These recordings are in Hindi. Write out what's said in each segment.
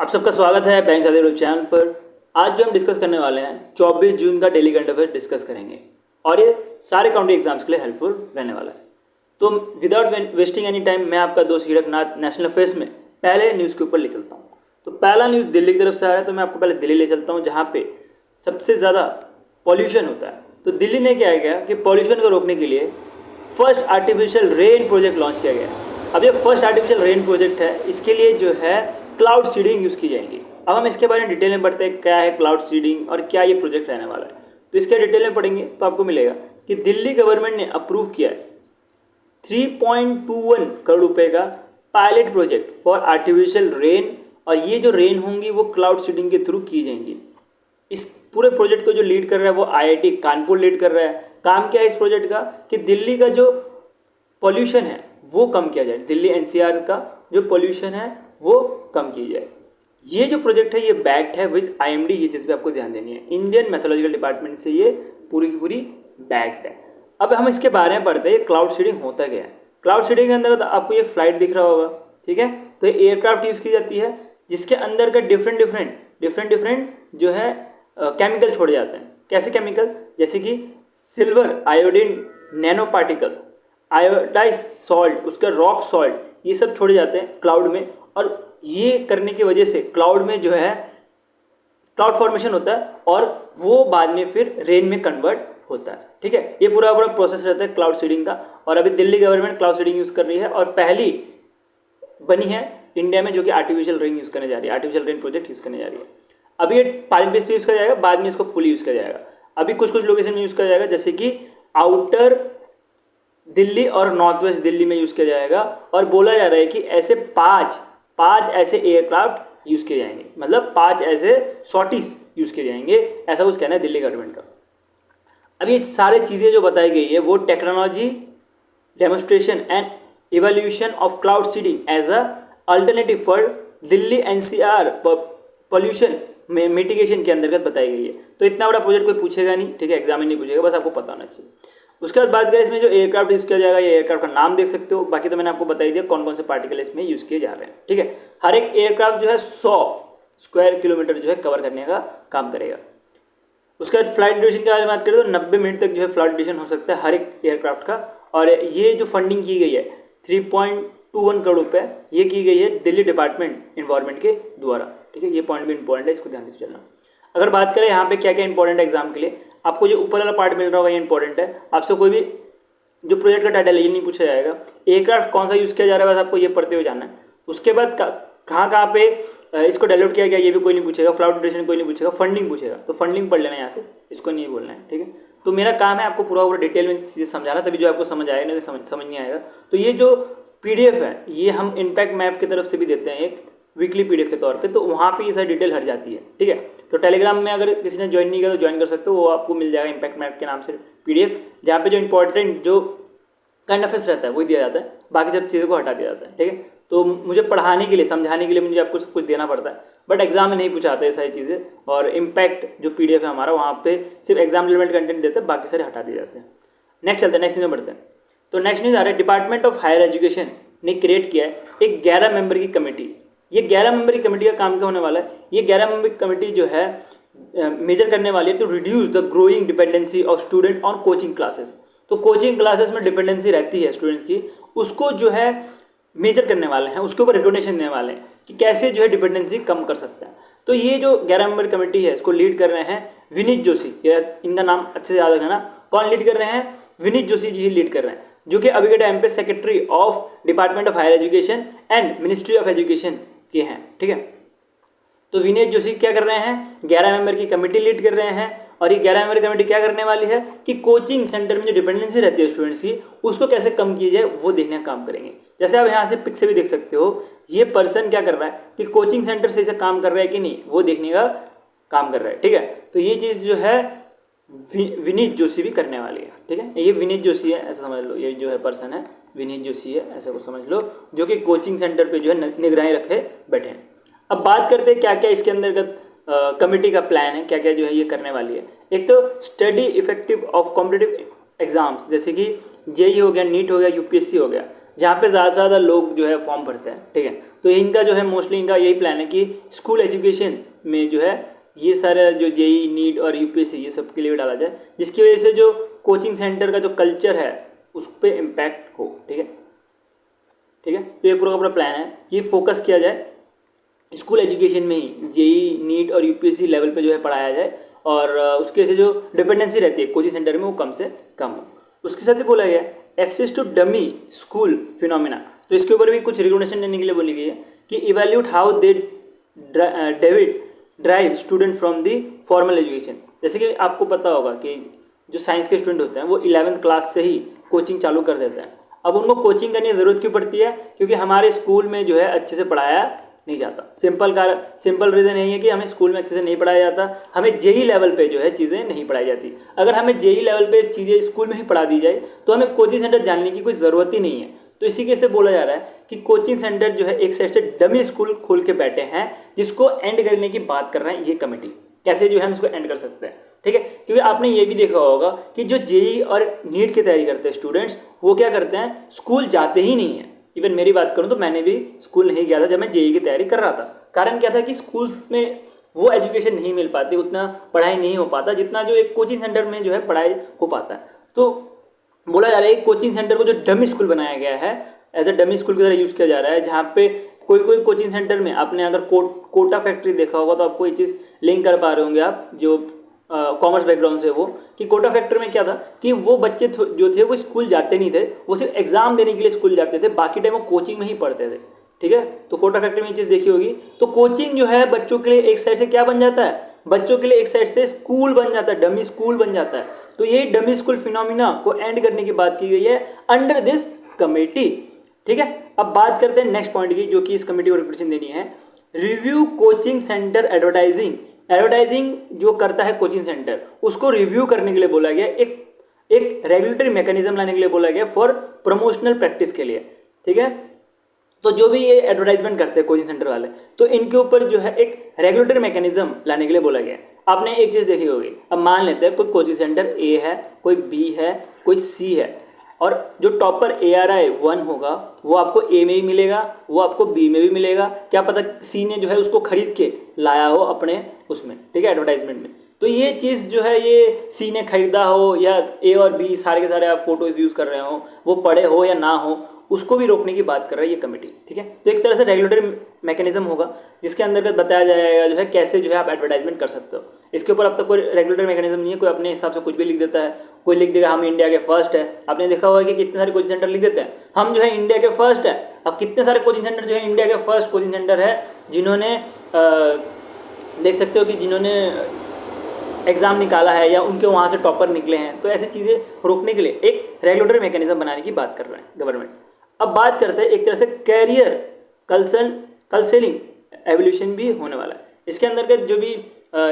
आप सबका स्वागत है बैंक साथी चैनल पर। आज जो हम डिस्कस करने वाले हैं 24 जून का डेली करंट अफेयर डिस्कस करेंगे और ये सारे काउंटी एग्जाम्स के लिए हेल्पफुल रहने वाला है। तो विदाउट वेस्टिंग एनी टाइम मैं आपका दोस्त हीरकनाथ नेशनल अफेयर्स में पहले न्यूज़ के ऊपर ले चलता हूँ। तो पहला न्यूज़ दिल्ली की तरफ से आ रहा है, तो मैं आपको पहले दिल्ली ले चलता हूँ जहाँ पे सबसे ज़्यादा पॉल्यूशन होता है। तो दिल्ली ने क्या किया कि पॉल्यूशन को रोकने के लिए first artificial rain project launch किया गया। अब ये फर्स्ट आर्टिफिशियल रेन प्रोजेक्ट है, इसके लिए जो है क्लाउड सीडिंग यूज़ की जाएगी। अब हम इसके बारे में डिटेल में पढ़ते हैं क्या है क्लाउड सीडिंग और क्या ये प्रोजेक्ट रहने वाला है। तो इसके डिटेल में पढ़ेंगे तो आपको मिलेगा कि दिल्ली गवर्नमेंट ने अप्रूव किया है 3.21 करोड़ रुपए का pilot project for artificial rain, और ये जो रेन होंगी वो क्लाउड सीडिंग के थ्रू की जाएंगी। इस पूरे प्रोजेक्ट को जो लीड कर रहा है वो आईआईटी कानपुर लीड कर रहा है। काम क्या है इस प्रोजेक्ट का कि दिल्ली का जो पॉल्यूशन है वो कम किया जाए, दिल्ली एनसीआर का जो पॉल्यूशन है वो कम की जाए। ये जो प्रोजेक्ट है ये बैक्ड है विद आईएमडी, ये चीज़ भी आपको ध्यान देनी है। इंडियन मैथोलॉजिकल डिपार्टमेंट से ये पूरी की पूरी बैक्ड है। अब हम इसके बारे में पढ़ते हैं ये क्लाउड सीडिंग होता क्या है। क्लाउड सीडिंग के अंदर आपको ये फ्लाइट दिख रहा होगा, ठीक है। तो ये एयरक्राफ्ट यूज़ की जाती है जिसके अंदर का डिफरेंट जो है केमिकल छोड़े जाते हैं। कैसे केमिकल? जैसे कि silver, iodine, nano particles, iodise salt, उसका रॉक सॉल्ट, ये सब छोड़े जाते हैं क्लाउड में। और ये करने की वजह से क्लाउड में जो है क्लाउड फॉर्मेशन होता है और वो बाद में फिर रेन में कन्वर्ट होता है, ठीक है। ये पूरा प्रोसेस रहता है क्लाउड सीडिंग का। और अभी Delhi government cloud seeding use कर रही है और पहली बनी है इंडिया में जो कि आर्टिफिशियल रेन यूज़ करने जा रही है, आर्टिफिशियल रेन प्रोजेक्ट यूज़ करने जा रही है। अभी ये पायलट बेस पे यूज़ किया जाएगा, बाद में इसको फुल यूज़ किया जाएगा। अभी कुछ लोकेशन में यूज़ किया जाएगा जैसे कि आउटर दिल्ली और नॉर्थ वेस्ट दिल्ली में यूज़ किया जाएगा। और बोला जा रहा है कि ऐसे पाँच ऐसे एयरक्राफ्ट यूज़ किए जाएंगे, मतलब 5 ऐसे सॉटीज यूज़ किए जाएंगे, ऐसा कुछ कहना है दिल्ली गवर्नमेंट का। अब ये सारी चीज़ें जो बताई गई है वो technology demonstration and evolution of cloud seeding as a alternative for Delhi NCR pollution में मिटिगेशन के अंतर्गत बताई गई है। तो इतना बड़ा प्रोजेक्ट कोई पूछेगा नहीं, ठीक है, एग्जाम में नहीं पूछेगा, बस आपको पता होना चाहिए। उसके बाद बात करें इसमें जो एयरक्राफ्ट यूज़ किया जाएगा, ये एयरक्राफ्ट का नाम देख सकते हो, बाकी तो मैंने आपको बता ही दिया कौन कौन से पार्टिकल इसमें यूज़ किए जा रहे हैं, ठीक है। हर एक एयरक्राफ्ट जो है 100 स्क्वायर किलोमीटर जो है कवर करने का काम करेगा। उसके बाद फ्लाइट ड्यूरेशन की बारे में बात करें तो 90 मिनट तक जो है फ्लाइट ड्यूरेशन हो सकता है हर एक एयरक्राफ्ट का। और ये जो फंडिंग की गई है 3.21 करोड़ रुपये, ये की गई है दिल्ली डिपार्टमेंट इन्वायरमेंट के द्वारा, ठीक है। ये पॉइंट भी इंपॉर्टेंट है, इसको ध्यान से चलना। अगर बात करें यहाँ पे क्या क्या इंपॉर्टेंट है एग्जाम के लिए, आपको जो ऊपर वाला पार्ट मिल रहा होगा ये इंपॉर्टेंट है। आपसे कोई भी जो प्रोजेक्ट का टाइटल है ये नहीं पूछा जाएगा, एयरक्राफ्ट कौन सा यूज़ किया जा रहा है बस आपको ये पढ़ते हुए जाना है। उसके बाद कहाँ पे इसको डेवलप किया गया ये भी कोई नहीं पूछेगा, फ्लाइट ड्यूरेशन कोई नहीं पूछेगा, फंडिंग पूछेगा, तो फंडिंग पढ़ लेना यहाँ से, इसको नहीं बोलना है, ठीक है। तो मेरा काम है आपको पूरा डिटेल में चीज़ें समझाना, तभी जो आपको समझ आएगा, नहीं समझ नहीं आएगा। तो ये जो पीडीएफ है ये हम इम्पैक्ट मैप की तरफ से भी देते हैं एक वीकली पीडीएफ के तौर पे, तो वहाँ पे ये सारी डिटेल हट जाती है, ठीक है। तो टेलीग्राम में अगर किसी ने ज्वाइन नहीं किया तो ज्वाइन कर सकते हो, वो आपको मिल जाएगा इम्पैक्ट मैप के नाम से पीडीएफ, जहाँ पे जो इंपॉर्टेंट जो करंट अफेयर्स रहता है वही दिया जाता है, बाकी सब चीज़ों को हटा दिया जाता है, ठीक है। तो मुझे पढ़ाने के लिए, समझाने के लिए मुझे आपको सब कुछ देना पड़ता है, बट एग्जाम में नहीं पूछाते ये सारी चीज़ें। और इम्पैक्ट जो पीडीएफ है हमारा वहाँ पे सिर्फ एग्जाम रिलेवेंट कंटेंट देते हैं, बाकी सारे हटा दिए जाते हैं। नेक्स्ट चलते हैं, नेक्स्ट न्यूज़ में बढ़ते हैं। तो नेक्स्ट न्यूज़ आ रहा है, डिपार्टमेंट ऑफ हायर एजुकेशन ने क्रिएट किया है एक 11 मेंबर की कमेटी। ये 11 मेंबर की कमेटी का काम क्या होने वाला है, ये 11 मेंबर की कमेटी जो है मेजर करने वाली है to reduce the growing dependency of student on coaching classes. तो कोचिंग क्लासेस में डिपेंडेंसी रहती है स्टूडेंट्स की, उसको जो है मेजर करने वाले हैं, उसके ऊपर रिकॉग्निशन देने वाले हैं कि कैसे जो है डिपेंडेंसी कम कर सकते हैं। तो ये जो 11 मेंबर कमेटी है इसको लीड कर रहे हैं विनीत जोशी, इनका नाम अच्छे से याद रखना। कौन लीड कर रहे हैं? विनीत जोशी जी ही लीड कर रहे हैं, जो कि अभी के टाइम पे secretary of department of higher education and ministry of education के हैं, ठीक है। तो विनीत जोशी क्या कर रहे हैं, 11 मेंबर की कमेटी लीड कर रहे हैं। और ये 11 मेंबर कमेटी क्या करने वाली है कि कोचिंग सेंटर में जो डिपेंडेंसी रहती है स्टूडेंट्स की उसको कैसे कम की जाए वो देखने का काम करेंगे। जैसे आप यहाँ से पिक से भी देख सकते हो, ये पर्सन क्या कर रहा है कि कोचिंग सेंटर से काम कर रहा है कि नहीं वो देखने का काम कर रहा है, ठीक है। तो ये चीज़ जो है विनीत जोशी भी करने वाली है, ठीक है। ये विनीत जोशी है ऐसा समझ लो, ये जो है पर्सन है विनीत जोशी है ऐसा कुछ समझ लो, जो कि कोचिंग सेंटर पे जो है निगरानी रखे बैठे हैं। अब बात करते हैं क्या क्या इसके अंतर्गत कमेटी का प्लान है, क्या क्या जो है ये करने वाली है। एक तो study effective of competitive exams, जैसे कि जेई हो गया, नीट हो गया, यूपीएससी हो गया, जहाँ पे ज़्यादा से ज़्यादा लोग जो है फॉर्म भरते हैं, ठीक है। तो इनका जो है मोस्टली इनका यही प्लान है कि स्कूल एजुकेशन में जो है ये सारा जो जेई नीट और यूपीएससी ये सब के लिए डाला जाए, जिसकी वजह से जो कोचिंग सेंटर का जो कल्चर है उस पर इम्पैक्ट हो, ठीक है, ठीक है। तो ये पूरा का पूरा प्लान है कि फोकस किया जाए स्कूल एजुकेशन में ही, जेई नीट और यूपीएससी लेवल पे जो है पढ़ाया जाए, और उसके से जो डिपेंडेंसी रहती है कोचिंग सेंटर में वो कम से कम हो। उसके साथ ही बोला गया access to dummy school phenomena, तो इसके ऊपर भी कुछ रिकमेंडेशन देने के लिए बोली गई है कि evaluate how they David drive student from the formal education. जैसे कि आपको पता होगा कि जो साइंस के स्टूडेंट होते हैं वो 11th क्लास से ही कोचिंग चालू कर देते हैं। अब उनको कोचिंग करने की ज़रूरत क्यों पड़ती है? क्योंकि हमारे स्कूल में जो है अच्छे से पढ़ाया नहीं जाता। सिंपल रीज़न यही है कि हमें स्कूल में अच्छे से नहीं पढ़ाया जाता, हमें जेई लेवल पे जो है चीज़ें नहीं पढ़ाई जाती। अगर हमें जेई लेवल पे चीज़ें स्कूल में ही पढ़ा दी जाए तो हमें कोचिंग सेंटर जाने की कोई ज़रूरत ही नहीं है। तो इसी के से बोला जा रहा है कि कोचिंग सेंटर जो है एक साइड से डमी स्कूल खोल के बैठे हैं, जिसको एंड करने की बात कर रहे हैं ये कमेटी। कैसे जो है हम इसको एंड कर सकते हैं, ठीक है। क्योंकि आपने ये भी देखा होगा कि जो जेई और नीट की तैयारी करते हैं स्टूडेंट्स, वो क्या करते हैं, स्कूल जाते ही नहीं है। इवन मेरी बात करूँ तो मैंने भी स्कूल नहीं गया था जब मैं जेई की तैयारी कर रहा था। कारण क्या था कि स्कूल में वो एजुकेशन नहीं मिल पाती, उतना पढ़ाई नहीं हो पाता जितना जो एक कोचिंग सेंटर में जो है पढ़ाई हो पाता है। तो बोला जा रहा है कोचिंग सेंटर को जो डमी स्कूल बनाया गया है, एज अ डमी स्कूल की तरह यूज़ किया जा रहा है, जहाँ पे कोई कोचिंग सेंटर में आपने अगर कोटा फैक्ट्री देखा होगा तो आपको ये चीज़ लिंक कर पा रहे होंगे आप जो कॉमर्स बैकग्राउंड से वो, कि कोटा फैक्ट्री में क्या था कि वो बच्चे जो थे वो स्कूल जाते नहीं थे, वो सिर्फ एग्जाम देने के लिए स्कूल जाते थे, बाकी टाइम वो कोचिंग में ही पढ़ते थे, ठीक है। तो कोटा फैक्ट्री में ये चीज़ देखी होगी। तो कोचिंग जो है बच्चों के लिए एक साइड से क्या बन जाता है, बच्चों के लिए एक साइड से स्कूल बन जाता है, डमी स्कूल बन जाता है। तो ये डमी स्कूल फिनोमिना को एंड करने की बात की गई है अंडर दिस कमेटी, ठीक है। अब बात करते हैं नेक्स्ट पॉइंट की, जो कि इस कमेटी को रिप्रेजेंट देनी है। Review coaching centre advertising. Advertising जो करता है कोचिंग सेंटर उसको रिव्यू करने के लिए बोला गया, एक रेगुलेटरी मैकेनिज्म लाने के लिए बोला गया फॉर प्रमोशनल प्रैक्टिस के लिए, ठीक है। तो जो भी ये एडवर्टाइजमेंट करते हैं कोचिंग सेंटर वाले, तो इनके ऊपर जो है एक रेगुलेटरी मैकेनिज्म लाने के लिए बोला गया। आपने एक चीज़ देखी होगी, अब मान लेते हैं कोई कोचिंग सेंटर ए है, कोई बी है, कोई सी है, और जो टॉपर ARI 1 होगा वो आपको ए में भी मिलेगा, वो आपको बी में भी मिलेगा, क्या पता सी ने जो है उसको खरीद के लाया हो अपने उसमें, ठीक है, एडवर्टाइजमेंट में। तो ये चीज़ जो है ये सी ने खरीदा हो या ए और बी सारे के सारे आप फोटोज यूज़ कर रहे हो, वो पड़े हो या ना हो, उसको भी रोकने की बात कर रही है ये कमेटी, ठीक है। तो एक तरह से रेगुलेटरी मैकेनिज्म होगा जिसके अंतर्गत बताया जाएगा जो है कैसे जो है आप एडवर्टाइजमेंट कर सकते हो। इसके ऊपर अब तक कोई रेगुलेटरी मैकेनिज्म नहीं है, कोई अपने हिसाब से कुछ भी लिख देता है, कोई लिख देगा हम इंडिया के फर्स्ट है। आपने देखा होगा कि कितने सारे कोचिंग सेंटर लिख देते हैं हम जो है इंडिया के फर्स्ट है। अब कितने सारे कोचिंग सेंटर जो है इंडिया के फर्स्ट कोचिंग सेंटर है जिन्होंने देख सकते हो कि जिन्होंने एग्ज़ाम निकाला है या उनके वहाँ से टॉपर निकले हैं। तो ऐसी चीज़ें रोकने के लिए एक रेगुलेटरी मैकेनिज्म बनाने की बात कर रहे हैं गवर्नमेंट। अब बात करते हैं एक तरह से कैरियर काउंसलिंग एवोल्यूशन भी होने वाला है। इसके अंदर के जो भी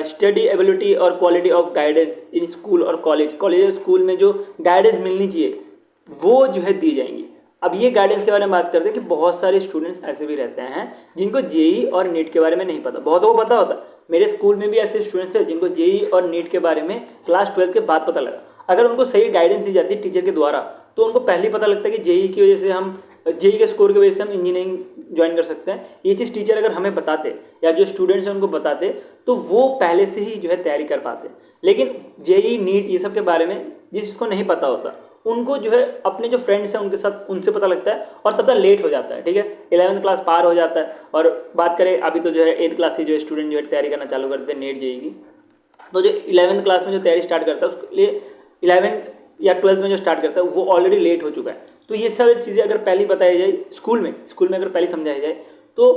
स्टडी एबिलिटी और quality of guidance in school और कॉलेज और स्कूल में जो गाइडेंस मिलनी चाहिए वो जो है दी जाएंगी। अब ये गाइडेंस के बारे में बात करते हैं कि बहुत सारे स्टूडेंट्स ऐसे भी रहते हैं जिनको जेई और नीट के बारे में नहीं पता, बहुतों को पता होता। मेरे स्कूल में भी ऐसे स्टूडेंट्स थे जिनको जेई और नीट के बारे में क्लास 12 के बाद पता लगा। अगर उनको सही गाइडेंस दी जाती टीचर के द्वारा तो उनको पहले ही पता लगता है कि जेई की वजह से हम जेई के स्कोर की वजह से हम इंजीनियरिंग ज्वाइन कर सकते हैं। ये चीज़ टीचर अगर हमें बताते या जो स्टूडेंट्स हैं उनको बताते तो वो पहले से ही जो है तैयारी कर पाते। लेकिन जेई नीट ये सब के बारे में जिसको नहीं पता होता उनको जो है अपने जो फ्रेंड्स हैं उनके साथ उनसे पता लगता है और तब तक लेट हो जाता है, ठीक है। 11th क्लास पार हो जाता है। और बात करें अभी तो जो है 8th क्लास से जो स्टूडेंट जो है तैयारी करना चालू करते हैं नीट जेई की, तो जो 11th क्लास में जो तैयारी स्टार्ट करता है उसके लिए 11th या 12th में जो स्टार्ट करता है वो ऑलरेडी लेट हो चुका है। तो ये सब चीज़ें अगर पहले बताई जाए स्कूल में अगर पहले समझाई जाए तो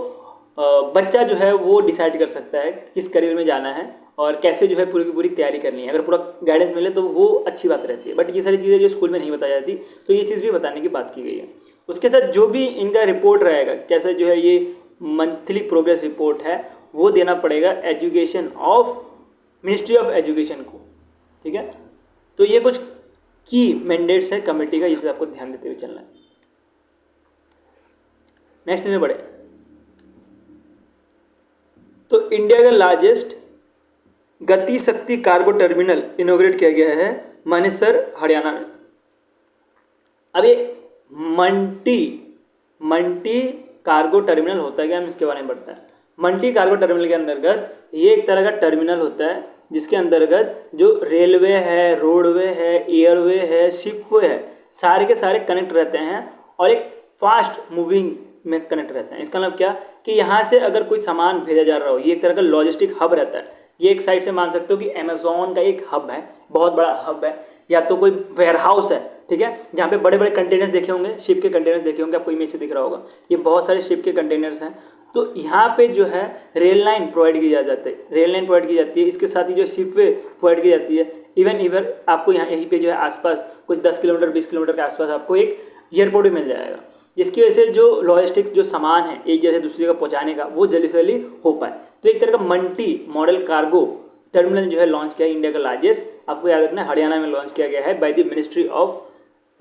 बच्चा जो है वो डिसाइड कर सकता है किस करियर में जाना है और कैसे जो है पूरी की पूरी तैयारी करनी है। अगर पूरा गाइडेंस मिले तो वो अच्छी बात रहती है। बट ये सारी चीज़ें जो स्कूल में नहीं बताई जाती तो ये चीज़ भी बताने की बात की गई है। उसके साथ जो भी इनका रिपोर्ट रहेगा कैसे जो है ये मंथली प्रोग्रेस रिपोर्ट है वो देना पड़ेगा education of ministry of education को, ठीक है। तो ये कुछ की मैंडेट्स है कमेटी का, ये चीज़ आपको ध्यान देते हुए चलना है। नेक्स्ट में बढ़े तो इंडिया का लार्जेस्ट गति शक्ति कार्गो टर्मिनल इनॉग्रेट किया गया है मानेसर हरियाणा में। अब ये मंटी मंटी कार्गो टर्मिनल होता है क्या, हम इसके बारे में पढ़ते हैं। मंटी कार्गो टर्मिनल के अंतर्गत ये एक तरह का टर्मिनल होता है जिसके अंतर्गत जो रेलवे है, रोडवे है, एयरवे है, शिपवे है, सारे के सारे कनेक्ट रहते हैं और एक फास्ट मूविंग में कनेक्ट रहते हैं। इसका मतलब क्या कि यहाँ से अगर कोई सामान भेजा जा रहा हो, ये एक तरह का लॉजिस्टिक हब रहता है। ये एक साइड से मान सकते हो कि अमेजोन का एक हब है, बहुत बड़ा हब है, या तो कोई वेयर हाउस है, ठीक है, जहाँ पे बड़े बड़े कंटेनर्स देखे होंगे, शिप के कंटेनर्स देखे होंगे, आपको इमेज से दिख रहा होगा, ये बहुत सारे शिप के कंटेनर्स हैं। तो यहाँ पे जो है रेल लाइन प्रोवाइड की जाती है, रेल लाइन प्रोवाइड की जाती है, इसके साथ ही जो शिपवे प्रोवाइड की जाती है। इवन आपको यहाँ यहीं पे जो है आसपास कुछ 10 किलोमीटर 20 किलोमीटर के आसपास आपको एक एयरपोर्ट भी मिल जाएगा, जिसकी वजह से जो लॉजिस्टिक्स जो सामान है एक जगह से दूसरी जगह पहुँचाने का वो जल्दी से जल्दी हो पाए। तो एक तरह का मल्टी मॉडल कार्गो टर्मिनल जो है लॉन्च किया है, इंडिया का लार्जेस्ट, आपको याद रखना है हरियाणा में लॉन्च किया गया है by the ministry of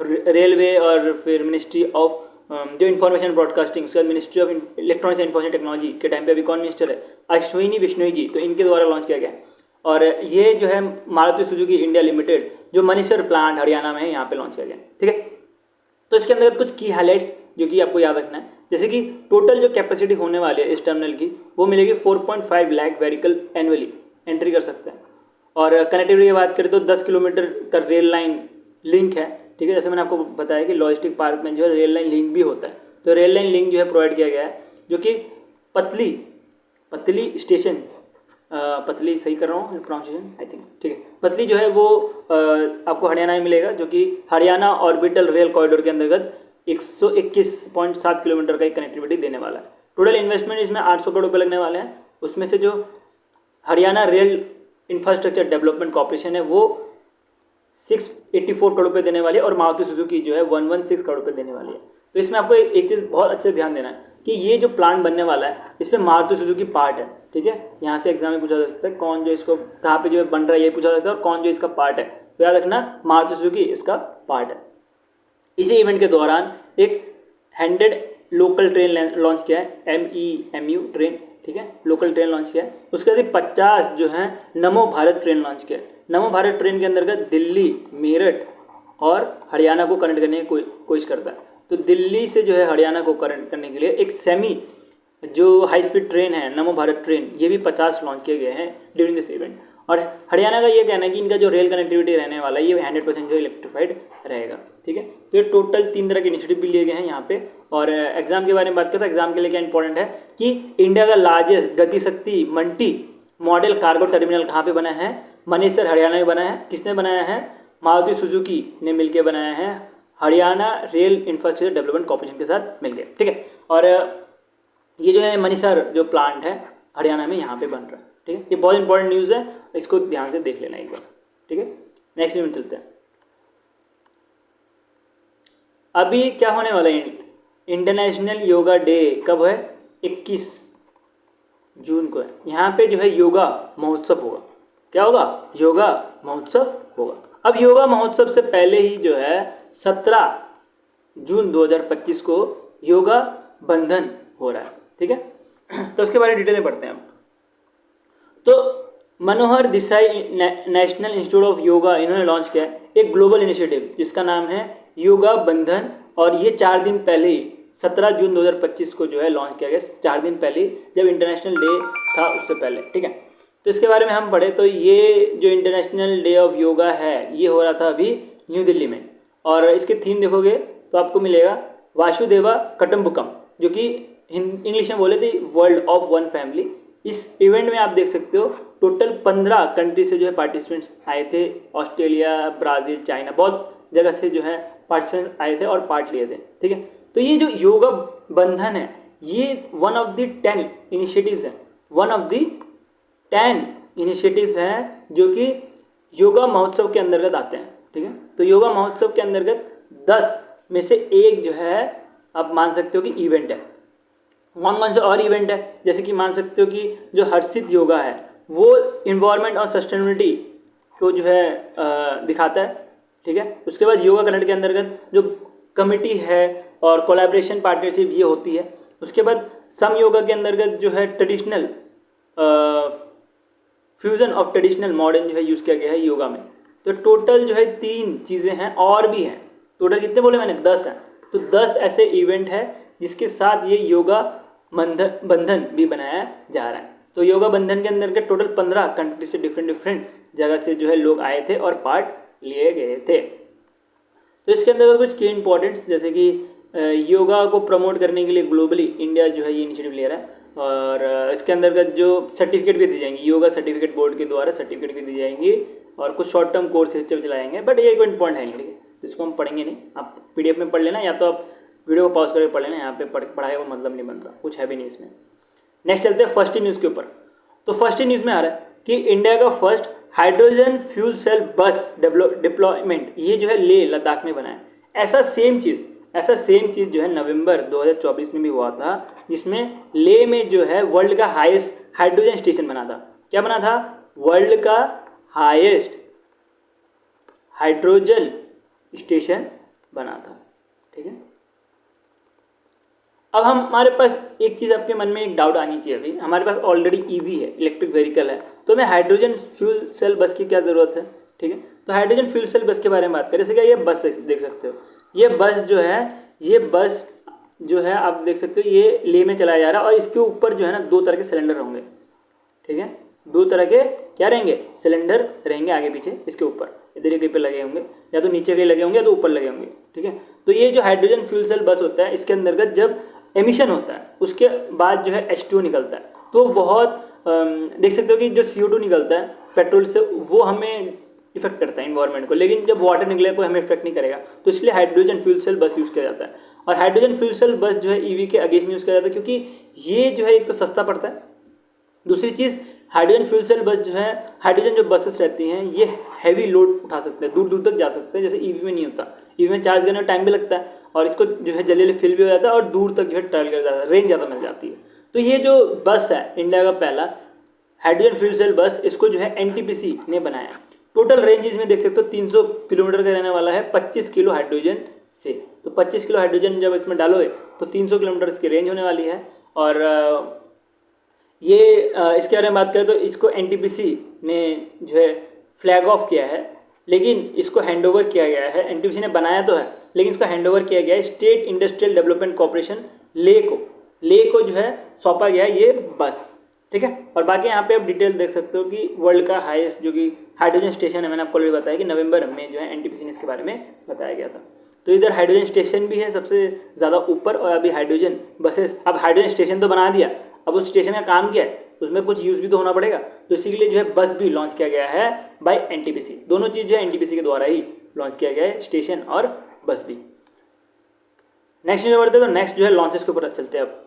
railway और फिर मिनिस्ट्री ऑफ जो इन्फॉर्मेशन ब्रॉडकास्टिंग, उसके बाद ministry of electronics and information technology के टाइम पे अभी कौन मिनिस्टर है, अश्विनी वैष्णव जी, तो इनके द्वारा लॉन्च किया गया है। और ये जो है मारुति सुजुकी इंडिया लिमिटेड जो मनेसर प्लांट हरियाणा में है, यहाँ पे लॉन्च किया गया, ठीक है। तो इसके अंदर कुछ की हाईलाइट्स जो कि आपको याद रखना है, जैसे कि टोटल जो कैपेसिटी होने वाली है इस टर्मिनल की वो मिलेगी 4.5 लाख व्हीकल एनुअली एंट्री कर सकते हैं। और कनेक्टिविटी की बात करें तो 10 किलोमीटर का रेल लाइन लिंक है, ठीक है। जैसे मैंने आपको बताया कि लॉजिस्टिक पार्क में जो है रेल लाइन लिंक भी होता है, तो रेल लाइन लिंक जो है प्रोवाइड किया गया है, जो कि पतली स्टेशन, पतली सही कर रहा हूँ प्रोनाउंसिएशन आई थिंक, ठीक है, पतली जो है वो आपको हरियाणा में मिलेगा, जो कि हरियाणा ऑर्बिटल रेल कॉरिडोर के अंतर्गत 121.7 किलोमीटर का एक कनेक्टिविटी देने वाला है। टोटल इन्वेस्टमेंट इसमें 800 करोड़ रुपये लगने वाले हैं, उसमें से जो Haryana rail infrastructure development corporation है वो 684 करोड़ रुपये देने वाली है और मारुति सुजुकी जो है 116 करोड़ रुपये देने वाली है। तो इसमें आपको एक चीज़ बहुत अच्छे से ध्यान देना है कि ये जो प्लांट बनने वाला है इसमें मारुति सुजुकी पार्ट है, ठीक है। यहाँ से एग्जाम में पूछा जा सकता है कौन जो इसको कहाँ पे जो है बन रहा है ये पूछा जा सकता है और कौन जो इसका पार्ट है, तो याद रखना मारुति सुजुकी इसका पार्ट है। इसी इवेंट के दौरान एक 100 लोकल ट्रेन लॉन्च किया है, MEMU ट्रेन, ठीक है, लोकल ट्रेन लॉन्च किया है। उसके बाद 50 जो है नमो भारत ट्रेन लॉन्च किया है। नमो भारत ट्रेन के अंतर्गत दिल्ली, मेरठ और हरियाणा को कनेक्ट करने की कोशिश करता है। तो दिल्ली से जो है हरियाणा को कनेक्ट करने के लिए एक सेमी जो हाई स्पीड ट्रेन है नमो भारत ट्रेन, ये भी 50 लॉन्च किए गए हैं ड्यूरिंग दिस इवेंट। और हरियाणा का ये कहना है कि इनका जो रेल कनेक्टिविटी रहने वाला है ये 100% जो इलेक्ट्रिफाइड रहेगा, ठीक है। तो ये टोटल 3 तरह के इनिशिएटिव भी लिए गए हैं यहाँ पे। और एग्जाम के बारे में बात करें तो एग्जाम के लिए क्या इंपॉर्टेंट है कि इंडिया का largest Gatishakti multi model cargo terminal कहाँ पे बना है, मनेसर हरियाणा में बना है। किसने बनाया है, मारुति सुजुकी ने मिलकर बनाया है, Haryana rail infrastructure development corporation के साथ मिलकर, ठीक है। और ये जो है मनेसर जो प्लांट है हरियाणा में यहाँ पे बन रहा है, ठीक है। ये बहुत इंपॉर्टेंट न्यूज़ है, इसको ध्यान से देख लेना एक बार, ठीक है। नेक्स्ट न्यूज़ में चलते हैं। अभी क्या होने वाला है, इंटरनेशनल योगा डे कब है, 21 जून को है। यहाँ पे जो है योगा महोत्सव होगा। क्या होगा, योगा महोत्सव होगा। अब योगा महोत्सव से पहले ही जो है 17 जून 2025 को योगा बंधन हो रहा है, ठीक है। तो उसके बारे में डिटेल में पढ़ते हैं हम। तो Manohar Desai national institute of yoga इन्होंने लॉन्च किया है एक ग्लोबल इनिशिएटिव जिसका नाम है योगा बंधन, और ये 4 दिन पहले ही 17 जून 2025 को जो है लॉन्च किया गया, 4 दिन पहले जब इंटरनेशनल डे था उससे पहले, ठीक है। तो इसके बारे में हम पढ़े तो ये जो इंटरनेशनल डे ऑफ योगा है ये हो रहा था अभी न्यू दिल्ली में, और इसके थीम देखोगे तो आपको मिलेगा वासुदेवा कटुम्बकम, जो कि इंग्लिश में बोले थे वर्ल्ड ऑफ वन फैमिली। इस इवेंट में आप देख सकते हो टोटल 15 कंट्री से जो है पार्टिसिपेंट्स आए थे, ऑस्ट्रेलिया, ब्राज़ील, चाइना, बहुत जगह से जो है पार्टिसिपेंट्स आए थे और पार्ट लिए थे, ठीक है। तो ये जो योगा बंधन है ये वन ऑफ द 10 इनिशिएटिव्स हैं, वन ऑफ द 10 इनिशिएटिव्स हैं जो कि योगा महोत्सव के अंतर्गत आते हैं, ठीक है। तो योगा महोत्सव के अंतर्गत 10 में से एक जो है आप मान सकते हो कि इवेंट है। कौन से और इवेंट है, जैसे कि मान सकते हो कि जो हर्षित योगा है वो इन्वायरमेंट और सस्टेनेबिलिटी को जो है दिखाता है, ठीक है। उसके बाद योगा कनेक्ट के अंतर्गत जो कमिटी है और कोलैबोरेशन पार्टनरशिप ये होती है। उसके बाद सम योगा के अंतर्गत जो है traditional fusion of traditional modern जो है यूज़ किया गया है योगा में। तो टोटल जो है 3 चीज़ें हैं और भी हैं, टोटल कितने बोले मैंने, 10 हैं। तो 10 ऐसे इवेंट है जिसके साथ ये योगा बंधन भी बनाया जा रहा है। तो योगा बंधन के अंदर के टोटल 15 कंट्री से डिफरेंट जगह से जो है लोग आए थे और पार्ट लिए गए थे। तो इसके अंदर कुछ की इंपॉर्टेंट्स, जैसे कि योगा को प्रमोट करने के लिए ग्लोबली इंडिया जो है ये इनिशिएटिव ले रहा है, और इसके अंतर्गत जो सर्टिफिकेट भी दी जाएंगी, योगा सर्टिफिकेट बोर्ड के द्वारा सर्टिफिकेट भी दी जाएंगी, और कुछ शॉर्ट टर्म कोर्सेज चलाएंगे, बट ये कोई इंपॉर्टेंट है नहीं, ठीक है, तो इसको हम पढ़ेंगे नहीं। आप PDF में पढ़ लेना, या तो आप वीडियो को पॉज करके पढ़ लेना, यहाँ पे पढ़ाई का मतलब नहीं बनता, कुछ है भी नहीं इसमें। नेक्स्ट चलते हैं फर्स्ट न्यूज़ के ऊपर। तो फर्स्ट न्यूज़ में आ रहा है कि इंडिया का फर्स्ट हाइड्रोजन फ्यूल सेल बस डिप्लॉयमेंट ये जो है लेह लद्दाख में बना है। ऐसा सेम चीज़ जो है नवंबर 2024 में भी हुआ था, जिसमें लेह में जो है वर्ल्ड का हाईएस्ट हाइड्रोजन स्टेशन बना था। क्या बना था? वर्ल्ड का हाईएस्ट हाइड्रोजन स्टेशन बना था, ठीक है। अब हमारे पास एक चीज़, आपके मन में एक डाउट आनी चाहिए, अभी हमारे पास ऑलरेडी EV है, इलेक्ट्रिक व्हीकल है, तो हमें हाइड्रोजन फ्यूल सेल बस की क्या ज़रूरत है, ठीक है। तो हाइड्रोजन फ्यूल सेल बस के बारे में बात करें, जैसे क्या ये बस देख सकते हो, ये बस जो है आप देख सकते हो, ये लेह में चलाया जा रहा है, और इसके ऊपर जो है ना 2 तरह के सिलेंडर होंगे, ठीक है। 2 तरह के क्या रहेंगे? सिलेंडर रहेंगे आगे पीछे इसके ऊपर, इधर ही कहीं पे लगे होंगे, या तो नीचे कहीं लगे होंगे या तो ऊपर लगे होंगे, ठीक है। तो ये जो हाइड्रोजन फ्यूल सेल बस होता है, इसके अंतर्गत जब एमिशन होता है उसके बाद जो है H2O निकलता है, तो बहुत देख सकते हो कि जो CO2 निकलता है पेट्रोल से, वो हमें इफेक्ट करता है इन्वायरमेंट को, लेकिन जब वाटर निकले कोई हमें इफेक्ट नहीं करेगा, तो इसलिए हाइड्रोजन फ्यूल सेल बस यूज़ किया जाता है। और हाइड्रोजन फ्यूल सेल बस जो है EV के अगेंस्ट में यूज़ किया जाता है, क्योंकि ये जो है एक तो सस्ता पड़ता है, दूसरी चीज़ हाइड्रोजन फ्यूल सेल बस जो है, हाइड्रोजन जो बसेस रहती हैं ये हैवी लोड उठा सकते हैं, दूर दूर तक जा सकते हैं, जैसे EV में नहीं होता। EV में चार्ज करने में टाइम भी लगता है, और इसको जो है जल्दी जल्दी फिल भी हो जाता है, और दूर तक जो है ट्रैवल कर जाता है, रेंज ज़्यादा मिल जाती है। तो ये जो बस है इंडिया का पहला हाइड्रोजन फ्यूल सेल बस, इसको जो है NTPC ने बनाया। टोटल रेंज इसमें देख सकते हो 300 किलोमीटर का रहने वाला है, 25 किलो हाइड्रोजन से। तो 25 किलो हाइड्रोजन जब इसमें डालोगे तो 300 किलोमीटर इसकी रेंज होने वाली है। और ये इसके बारे में बात करें तो इसको NTPC ने जो है फ्लैग ऑफ किया है, लेकिन इसको हैंड ओवर किया गया है। NTPC ने बनाया तो है, लेकिन इसको हैंड ओवर किया गया है state industrial development corporation Leh को जो है सौंपा गया है ये बस, ठीक है। और बाकी यहाँ पे आप डिटेल देख सकते हो कि वर्ल्ड का हाईएस्ट जो कि हाइड्रोजन स्टेशन है, मैंने आपको ऑलरेडी बताया कि नवंबर में जो है NTPC ने इसके बारे में बताया गया था। तो इधर हाइड्रोजन स्टेशन भी है सबसे ज़्यादा ऊपर, और अभी हाइड्रोजन बसेस, अब हाइड्रोजन स्टेशन तो बना दिया, अब उस स्टेशन का काम क्या है, उसमें कुछ यूज़ भी तो होना पड़ेगा, तो इसी के लिए जो है बस भी लॉन्च किया गया है बाय NTPC। दोनों चीज़ जो है NTPC के द्वारा ही लॉन्च किया गया है, स्टेशन और बस भी। नेक्स्ट न्यूज़ बढ़ते हैं, तो नेक्स्ट जो है लॉन्चेस के ऊपर चलते हैं अब।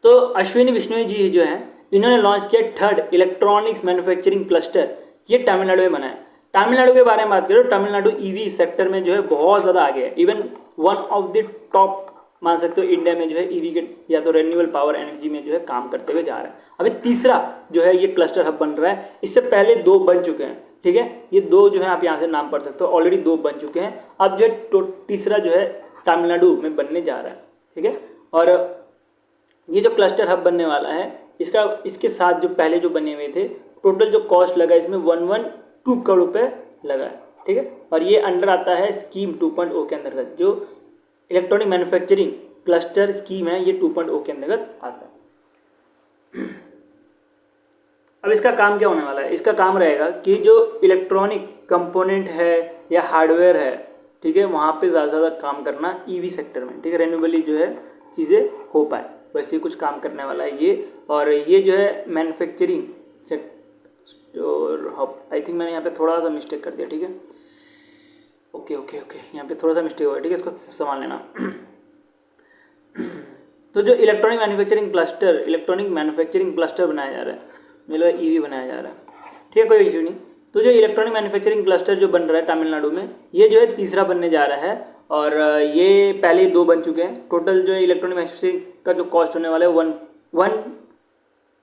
तो अश्विनी विश्नोई जी जो है, इन्होंने लॉन्च किया 3rd इलेक्ट्रॉनिक्स मैन्युफैक्चरिंग क्लस्टर, ये तमिलनाडु में बना है। तमिलनाडु के बारे में बात करें तो तमिलनाडु EV सेक्टर में जो है बहुत ज़्यादा आगे है, even one of the top मान सकते हो इंडिया में जो है EV के या तो रिन्यूएबल पावर एनर्जी में जो है काम करते हुए जा रहा है। अभी तीसरा जो है ये क्लस्टर हब बन रहा है, इससे पहले 2 बन चुके हैं, ठीक है। ये 2 जो है आप यहाँ से नाम पढ़ सकते हो, ऑलरेडी 2 बन चुके हैं, अब जो है तीसरा जो है तमिलनाडु में बनने जा रहा है, ठीक है। और ये जो क्लस्टर हब बनने वाला है, इसके साथ जो पहले जो बने हुए थे, टोटल जो कॉस्ट लगा इसमें 112 करोड़ रुपये लगा है, ठीक है। और ये अंडर आता है स्कीम 2.0 के अंतर्गत, जो इलेक्ट्रॉनिक मैन्युफैक्चरिंग क्लस्टर स्कीम है, ये 2.0 के अंतर्गत आता है। अब इसका काम क्या होने वाला है? इसका काम रहेगा कि जो इलेक्ट्रॉनिक कंपोनेंट है या हार्डवेयर है, ठीक है, वहाँ पे ज़्यादा से ज़्यादा काम करना EV सेक्टर में, ठीक है, रेन्यूएबली जो है चीज़ें हो पाए, वैसे ही कुछ काम करने वाला है ये। और ये जो है manufacturing sector hub, I think मैंने यहाँ पे थोड़ा सा मिस्टेक कर दिया, ठीक है, ओके, यहाँ पे थोड़ा सा मिस्टेक हुआ, ठीक है, इसको संभाल लेना। तो जो इलेक्ट्रॉनिक मैन्युफैक्चरिंग क्लस्टर बनाया जा रहा है, मुझे लगा EV बनाया जा रहा है, ठीक है, कोई इशू नहीं। तो जो इलेक्ट्रॉनिक मैन्युफैक्चरिंग क्लस्टर जो बन रहा है तमिलनाडु में, ये जो है तीसरा बनने जा रहा है, और ये पहले 2 बन चुके हैं। टोटल जो इलेक्ट्रॉनिक मैन्युफैक्चरिंग का जो कॉस्ट होने वाला है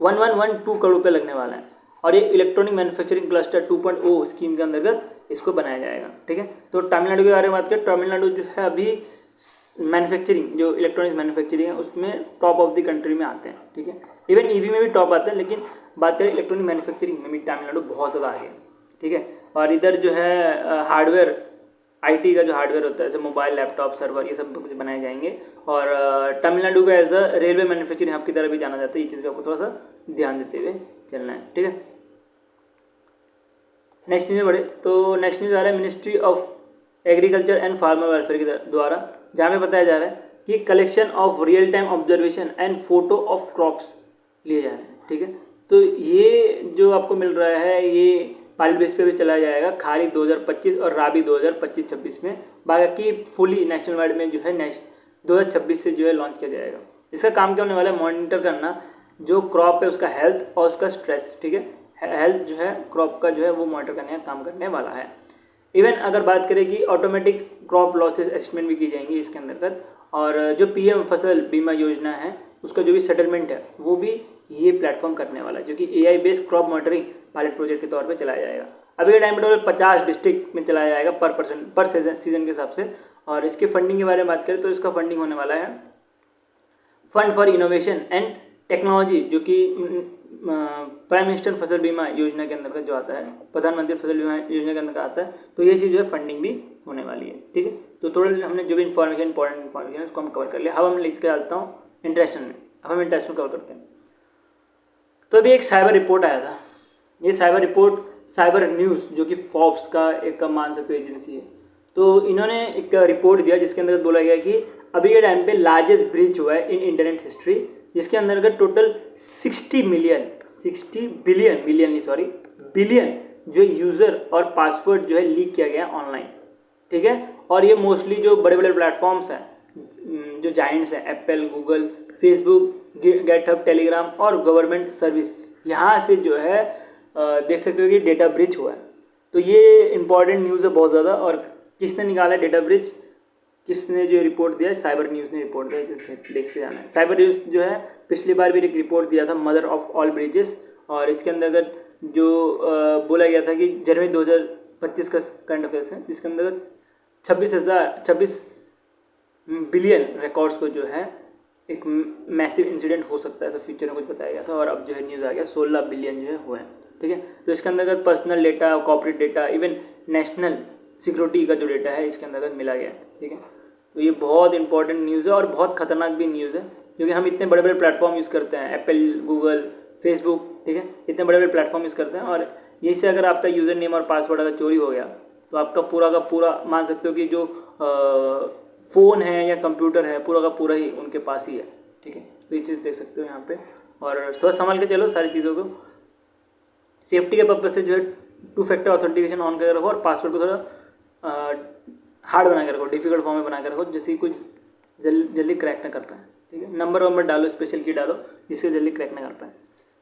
1112 करोड़ रुपये लगने वाला है, और ये इलेक्ट्रॉनिक मैन्युफैक्चरिंग क्लस्टर 2.0 स्कीम के अंतर्गत इसको बनाया जाएगा, ठीक है। तो तमिलनाडु के बारे में बात करें, तमिलनाडु जो है अभी मैन्युफैक्चरिंग जो इलेक्ट्रॉनिक्स मैन्युफैक्चरिंग है उसमें टॉप ऑफ द कंट्री में आते हैं, ठीक है। इवन EV में भी टॉप आते हैं, लेकिन बात करें इलेक्ट्रॉनिक मैन्युफैक्चरिंग में भी तमिलनाडु बहुत ज़्यादा आगे है, ठीक है। और इधर जो है हार्डवेयर आईटी का जो हार्डवेयर होता है जैसे मोबाइल, लैपटॉप, सर्वर, ये सब कुछ बनाए जाएंगे। और तमिलनाडु को as a railway manufacturing hub की तरह भी जाना जाता है। ये चीज़ पे आपको थोड़ा सा ध्यान देते हुए चलना है, ठीक है। नेक्स्ट न्यूज़ बढ़े तो नेक्स्ट न्यूज़ आ रहा है ministry of agriculture and farmer welfare के द्वारा, जहाँ पे बताया जा रहा है कि collection of real time observation and photo of crops लिए जा रहे हैं, ठीक है। तो ये जो आपको मिल रहा है ये पायलट बेस पे भी चलाया जाएगा खारिफ 2025 और राबी 2025-26 में। बाकी फुली नेशनल वाइड में जो है 2026 से जो है लॉन्च किया जाएगा। इसका काम क्या होने वाला है, मॉनिटर करना जो क्रॉप है उसका हेल्थ और उसका स्ट्रेस, ठीक है। हेल्थ जो है क्रॉप का जो है वो मॉनिटर करने का काम करने वाला है। इवन अगर बात करें कि ऑटोमेटिक क्रॉप लॉसेस एसेसमेंट भी की जाएंगी इसके अंतर्गत। और जो पीएम फसल बीमा योजना है उसका जो भी सेटलमेंट है वो भी ये प्लेटफॉर्म करने वाला है, जो कि AI based crop monitoring pilot project के तौर पे चलाया जाएगा। अभी के टाइम पे टोटल 50 डिस्ट्रिक्ट में चलाया जाएगा पर सीजन के हिसाब से। और इसके फंडिंग के बारे में बात करें तो इसका फंडिंग होने वाला है fund for innovation and technology, जो कि प्राइम मिनिस्टर फसल बीमा योजना के अंतर्गत जो आता है, प्रधानमंत्री फसल बीमा योजना के अंतर्गत आता है। तो ये चीज़ जो है फंडिंग भी होने वाली है, ठीक है। तो टोटल हमने जो भी इंपॉर्टेंट इन्फॉर्मेशन है उसको हम कवर कर लिया। अब हम लिख के डालता हूँ इंटरेस्टन में। अब हम इंटरेस्टन कवर करते हैं। तो अभी एक साइबर रिपोर्ट आया था। ये साइबर रिपोर्ट साइबर न्यूज़ जो कि फॉर्ब्स का एक मान सकते एजेंसी है, तो इन्होंने एक रिपोर्ट दिया जिसके अंदर बोला गया कि अभी के टाइम पे लार्जेस्ट ब्रीच हुआ है इन इंटरनेट हिस्ट्री, जिसके अंतर्गत टोटल 60 बिलियन जो यूज़र और पासवर्ड जो है लीक किया गया ऑनलाइन, ठीक है। और ये मोस्टली जो बड़े बड़े प्लेटफॉर्म्स हैं जो जाइंट्स हैं एप्पल, गूगल, फेसबुक, गेटहब, टेलीग्राम और गवर्नमेंट सर्विस, यहाँ से जो है देख सकते हो कि डेटा ब्रीच हुआ है। तो ये इंपॉर्टेंट न्यूज़ है बहुत ज़्यादा। और किसने निकाला है डेटा ब्रीच, किसने जो रिपोर्ट दिया है, साइबर न्यूज़ ने रिपोर्ट दिया है, देखते जाना है। साइबर न्यूज़ जो है पिछली बार भी एक रिपोर्ट दिया था मदर ऑफ ऑल ब्रिजेस, और इसके अंतर्गत जो बोला गया था कि जनवरी 2025 का करंट अफेयर्स है, जिसके अंतर्गत 26 बिलियन रिकॉर्ड्स को जो है एक मैसिव इंसिडेंट हो सकता है ऐसा फ्यूचर में कुछ बताया गया था। और अब जो है न्यूज़ आ गया 16 बिलियन जो है हुए हैं, ठीक है। तो इसके अंतर्गत personal data, corporate data, even national security का जो डेटा है इसके अंतर्गत मिला गया है, ठीक है। तो ये बहुत इंपॉर्टेंट न्यूज़ है और बहुत खतरनाक भी न्यूज़ है, क्योंकि हम इतने बड़े बड़े प्लेटफॉर्म यूज़ करते हैं, एप्पल, गूगल, फेसबुक, ठीक है, इतने बड़े बड़े प्लेटफॉर्म यूज़ करते हैं। और यही से अगर आपका यूज़र नेम और पासवर्ड अगर चोरी हो गया तो आपका पूरा का पूरा मान सकते हो कि जो फ़ोन है या कंप्यूटर है पूरा का पूरा ही उनके पास ही है, ठीक है। तो ये चीज़ देख सकते हो यहाँ पे। और थोड़ा संभाल के चलो सारी चीज़ों को। सेफ्टी के पर्पज से जो है 2 फैक्टर ऑथेंटिकेशन ऑन करके रखो और पासवर्ड को थोड़ा हार्ड बना के रखो, डिफिकल्ट फॉर्म में बना के रखो, जिससे कुछ जल्दी क्रैक ना कर पाए, ठीक है। नंबर डालो, स्पेशल की डालो जिससे जल्दी क्रैक ना कर पाए।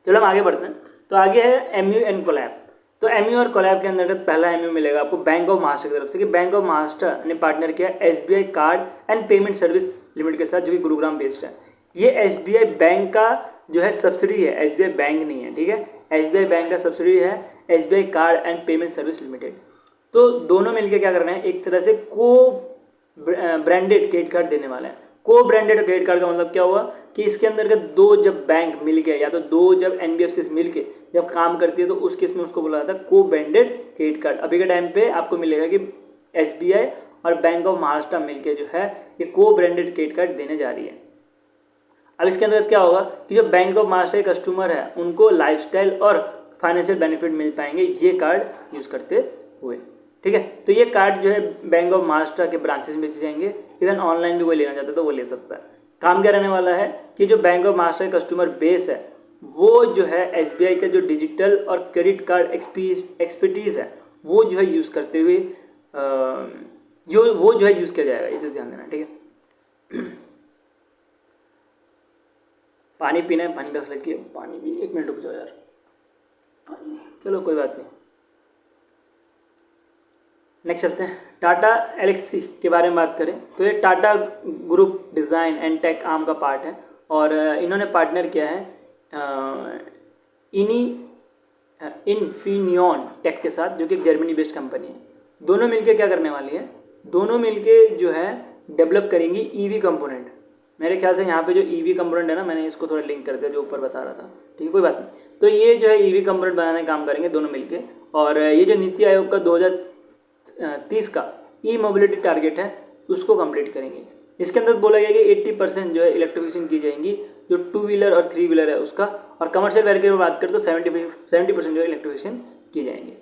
चलो हम आगे बढ़ते हैं। तो आगे है MU एंड कोलैब। तो MU और कोलैब के अंतर्गत पहला MU मिलेगा आपको बैंक ऑफ महाराष्ट्र की तरफ से, कि बैंक ऑफ महाराष्ट्र ने पार्टनर किया SBI card and payment service limited के साथ, जो कि गुरुग्राम बेस्ड है। ये SBI बैंक का जो है सब्सिडी है, SBI बैंक नहीं है, ठीक है। SBI बैंक का सब्सिडी है SBI card and payment service limited. तो दोनों मिलकर क्या कर रहे हैं, एक तरह से को ब्रांडेड क्रेडिट कार्ड देने वाले हैं। को ब्रांडेड क्रेडिट कार्ड का मतलब क्या हुआ कि इसके अंतर्गत दो जब बैंक मिल के या तो दो जब NBFCs मिल के जब काम करती है तो उस केस में उसको बोला जाता है को ब्रांडेड क्रेडिट कार्ड। अभी के टाइम पे आपको मिलेगा कि SBI और बैंक ऑफ महाराष्ट्र मिलके जो है ये को ब्रांडेड क्रेडिट कार्ड देने जा रही है। अब इसके अंदर क्या होगा कि जो बैंक ऑफ महाराष्ट्र के कस्टमर है उनको लाइफस्टाइल और फाइनेंशियल बेनिफिट मिल पाएंगे ये कार्ड यूज़ करते हुए, ठीक है। तो ये कार्ड जो है बैंक ऑफ महाराष्ट्र के ब्रांचेस में बेचे जाएंगे। इवन ऑनलाइन भी कोई लेना चाहता है तो वो ले सकता है। काम क्या रहने वाला है कि जो बैंक ऑफ महाराष्ट्र का कस्टमर बेस है वो जो है SBI का जो डिजिटल और क्रेडिट कार्ड एक्सपर्टीज़ है वो जो है यूज़ करते हुए वो जो है यूज़ किया जाएगा। ये चीज़ ध्यान देना, ठीक है। पानी पीना है, पानी प्यास लगी है, पानी भी 1 मिनट रुक जाओ यार, पानी, चलो कोई बात नहीं। नेक्स्ट चलते हैं, टाटा एलेक्सी के बारे में बात करें तो ये Tata group design and tech arm का पार्ट है और इन्होंने पार्टनर किया है इनफिनियन टेक के साथ, जो कि एक जर्मनी बेस्ड कंपनी है। दोनों मिलके क्या करने वाली है, दोनों मिलके जो है डेवलप करेंगी EV कंपोनेंट। मेरे ख्याल से यहाँ पे जो EV कंपोनेंट है ना, मैंने इसको थोड़ा लिंक कर दिया जो ऊपर बता रहा था, ठीक है, कोई बात नहीं। तो ये जो है EV कंपोनेंट बनाने का काम करेंगे दोनों मिलके। और ये जो नीति आयोग का 2030 का ई मोबिलिटी टारगेट है उसको कंप्लीट करेंगे। इसके अंदर बोला गया कि 80% जो है इलेक्ट्रिफिकेशन की जाएंगी, जो 2 व्हीलर और 3 व्हीलर है उसका, और कमर्शियल व्हीकल की बात करें तो 70% जो है इलेक्ट्रिफिकेशन की जाएंगी।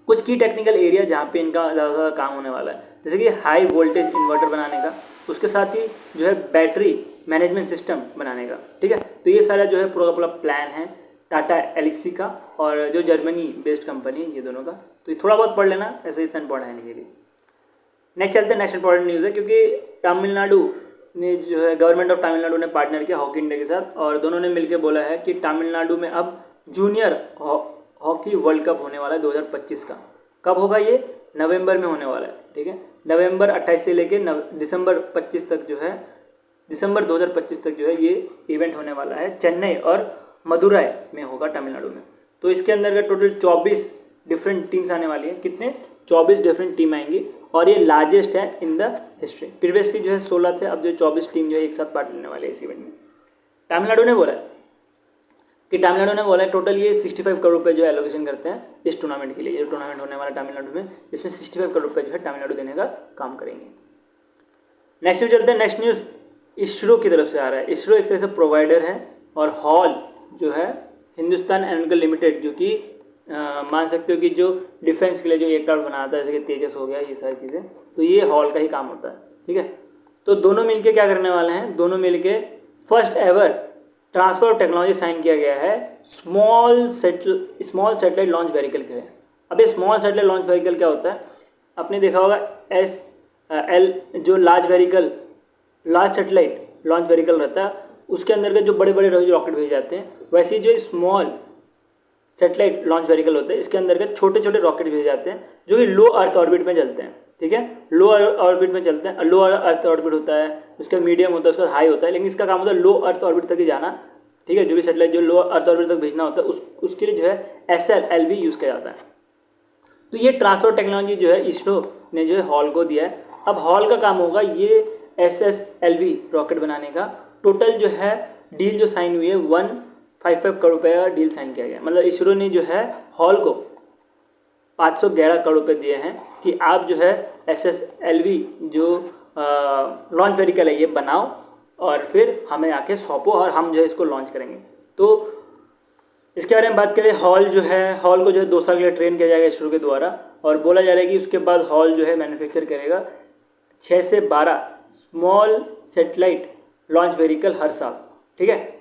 कुछ की टेक्निकल एरिया जहाँ पे इनका ज़्यादा काम होने वाला है, जैसे कि हाई वोल्टेज इन्वर्टर बनाने का, उसके साथ ही जो है बैटरी मैनेजमेंट सिस्टम बनाने का। ठीक है, तो ये सारा जो है पूरा का पूरा प्लान है टाटा एल्क्सी का और जो जर्मनी बेस्ड कंपनी है ये दोनों का। तो ये थोड़ा बहुत पढ़ लेना, ऐसे इतना इंपॉर्टेंट है नहीं ये भी। नेक्स्ट चलते हैं, नेक्स्ट इंपॉर्टेंट न्यूज़ है, क्योंकि तमिलनाडु ने जो है गवर्नमेंट ऑफ तमिलनाडु ने पार्टनर किया हॉकी इंडिया के साथ, और दोनों ने मिलकर बोला है कि तमिलनाडु में अब जूनियर हॉकी वर्ल्ड कप होने वाला है 2025 का। कब होगा ये? नवंबर में होने वाला है। ठीक है, नवंबर 28 से लेके दिसंबर 25 तक जो है, दिसंबर 2025 तक जो है ये इवेंट होने वाला है। चेन्नई और मदुराई में होगा तमिलनाडु में। तो इसके अंदर का टोटल 24 डिफरेंट टीम्स आने वाली है। कितने? 24 डिफरेंट टीम आएंगी, और ये लार्जेस्ट है इन द हिस्ट्री। प्रीवियसली जो है 16 थे, अब जो 24 टीम जो है एक साथ पार्ट लेने वाले हैं इस इवेंट में। तमिलनाडु ने बोला टोटल ये 65 करोड़ रुपये जो है एलोकेशन करते हैं इस टूर्नामेंट के लिए। ये टूर्नामेंट होने वाला तमिलनाडु में, इसमें 65 करोड़ रुपये जो है तमिलनाडु देने का काम करेंगे। नेक्स्ट न्यूज चलते हैं। नेक्स्ट न्यूज़ इसरो की तरफ से आ रहा है। इसरो एक तरह से प्रोवाइडर है, और हॉल जो है हिंदुस्तान एरोनॉटिकल लिमिटेड, जो कि मान सकते हो कि जो डिफेंस के लिए जो एयरक्राफ्ट बनाता है, जैसे कि तेजस हो गया, ये सारी चीज़ें, तो ये हॉल का ही काम होता है। ठीक है, तो दोनों मिलके क्या करने वाले हैं? दोनों मिलके first ever transfer of technology sign किया गया है स्मॉल सैटेलाइट लॉन्च व्हीकल के लिए। अब ये स्मॉल सैटेलाइट लॉन्च व्हीकल क्या होता है? आपने देखा होगा SL जो लार्ज सैटेलाइट लॉन्च व्हीकल रहता है, उसके अंदर के जो बड़े बड़े रॉकेट भेजे जाते हैं, वैसे ही जो स्मॉल सैटेलाइट लॉन्च व्हीकल होते हैं, इसके अंदर के छोटे छोटे रॉकेट भेजे जाते हैं जो कि लो अर्थ ऑर्बिट में चलते हैं। ठीक है, लो ऑर्बिट में चलते हैं। लो अर्थ ऑर्बिट होता है, उसका मीडियम होता है, उसका हाई होता है, लेकिन इसका काम होता है लो अर्थ ऑर्बिट तक ही जाना। ठीक है, जो भी सैटेलाइट जो लो अर्थ ऑर्बिट तक भेजना होता है उसके लिए जो है SLLV यूज़ किया जाता है। तो ये ट्रांसफर टेक्नोलॉजी जो है इसरो ने जो है हॉल को दिया है। अब हॉल का काम होगा ये SSLV रॉकेट बनाने का। टोटल जो है डील जो साइन हुई है 155 करोड़ रुपये का डील साइन किया गया। मतलब इसरो ने जो है हॉल को 511 करोड़ रुपये दिए हैं कि आप जो है SSLV जो लॉन्च व्हीकल है ये बनाओ, और फिर हमें आके सौंपो, और हम जो है इसको लॉन्च करेंगे। तो इसके बारे में बात करें, हॉल को जो है 2 साल के लिए ट्रेन किया जाएगा इसरो के द्वारा, और बोला जा रहा है कि उसके बाद हॉल जो है मैन्युफैक्चर करेगा 6 से 12 स्मॉल सैटेलाइट लॉन्च व्हीकल हर साल। ठीक है,